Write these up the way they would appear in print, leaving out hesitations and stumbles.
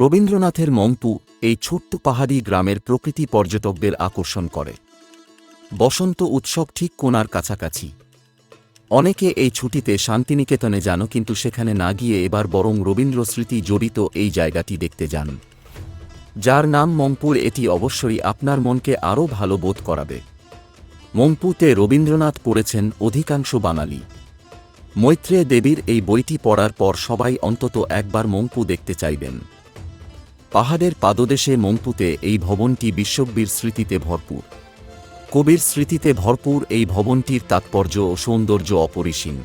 রবীন্দ্রনাথের মংপু এই ছোট্ট পাহাড়ি গ্রামের প্রকৃতি পর্যটকদের আকর্ষণ করে। বসন্ত উৎসব ঠিক কোনার কাছাকাছি। অনেকে এই ছুটিতে শান্তিনিকেতনে যান, কিন্তু সেখানে না গিয়ে এবার বরং রবীন্দ্র স্মৃতি জড়িত এই জায়গাটি দেখতে যান, যার নাম মংপুর। এটি অবশ্যই আপনার মনকে আরও ভালো বোধ করাবে। মংপুতে রবীন্দ্রনাথ পড়েছেন অধিকাংশ বাঙালি। মৈত্রেয় দেবীর এই বইটি পড়ার পর সবাই অন্তত একবার মংপু দেখতে চাইবেন। পাহাড়ের পাদদেশে মংপুতে এই ভবনটি বিশ্বকবির স্মৃতিতে ভরপুর। কবির স্মৃতিতে ভরপুর এই ভবনটির তাৎপর্য ও সৌন্দর্য অপরিসীম।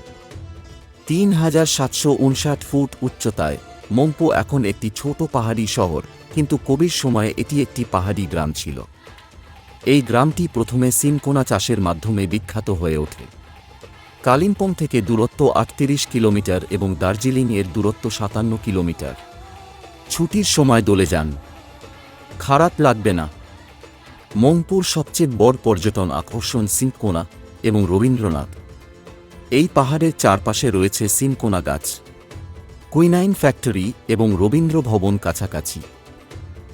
৩,৭৫৯ ফুট উচ্চতায় মংপু এখন একটি ছোট পাহাড়ি শহর, কিন্তু কবির সময়ে এটি একটি পাহাড়ি গ্রাম ছিল। এই গ্রামটি প্রথমে সিনকোনা চাষের মাধ্যমে বিখ্যাত হয়ে ওঠে। কালিম্পং থেকে দূরত্ব ৩৮ কিলোমিটার এবং দার্জিলিংয়ের দূরত্ব ৫৭ কিলোমিটার। ছুটির সময় দোলে যান, খারাপ লাগবে না। মংপুর সবচেয়ে বড় পর্যটন আকর্ষণ সিনকোনা এবং রবীন্দ্রনাথ। এই পাহাড়ের চারপাশে রয়েছে সিনকোনা গাছ, কুইনাইন ফ্যাক্টরি এবং রবীন্দ্র ভবন কাছাকাছি।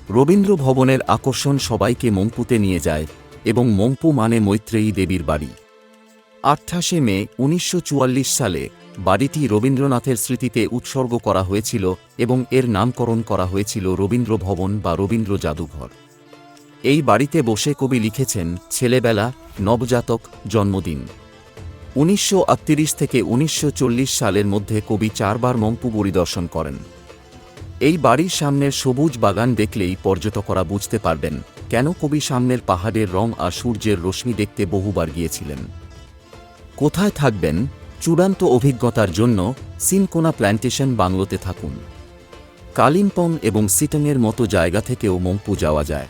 রবীন্দ্র ভবনের আকর্ষণ সবাইকে মংপুতে নিয়ে যায়, এবং মংপু মানে মৈত্রেয়ী দেবীর বাড়ি। ২৮ মে ১৯৪৪ সালে বাড়িটি রবীন্দ্রনাথের স্মৃতিতে উৎসর্গ করা হয়েছিল এবং এর নামকরণ করা হয়েছিল রবীন্দ্র ভবন বা রবীন্দ্র জাদুঘর। এই বাড়িতে বসে কবি লিখেছেন ছেলেবেলা, নবজাতক, জন্মদিন। ১৯৩৮ থেকে ১৯৪০ সালের মধ্যে কবি ৪ বার মংপু পরিদর্শন করেন। এই বাড়ির সামনের সবুজ বাগান দেখলেই পর্যটকরা বুঝতে পারবেন কেন কবি সামনের পাহাড়ের রং আর সূর্যের রশ্মি দেখতে বহুবার গিয়েছিলেন। কোথায় থাকবেন? চূড়ান্ত অভিজ্ঞতার জন্য সিনকোনা প্ল্যান্টেশন বাংলোতে থাকুন। কালিম্পং এবং সিটংয়ের মতো জায়গা থেকেও মংপু যাওয়া যায়।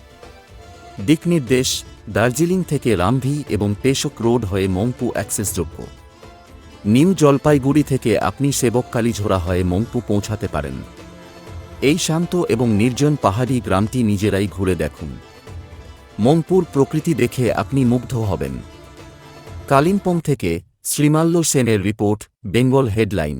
দিকনির্দেশ: দার্জিলিং থেকে রামভি এবং পেশক রোড হয়ে মংপু অ্যাক্সেসযোগ্য। নিউ জলপাইগুড়ি থেকে আপনি সেবক কালীঝোড়া হয়ে মংপু পৌঁছাতে পারেন। এই শান্ত এবং নির্জন পাহাড়ি গ্রামটি নিজেরাই ঘুরে দেখুন। মংপুর প্রকৃতি দেখে আপনি মুগ্ধ হবেন। কালিম্পং থেকে শ্রীমাল্য সেনের রিপোর্ট, বেঙ্গল হেডলাইন।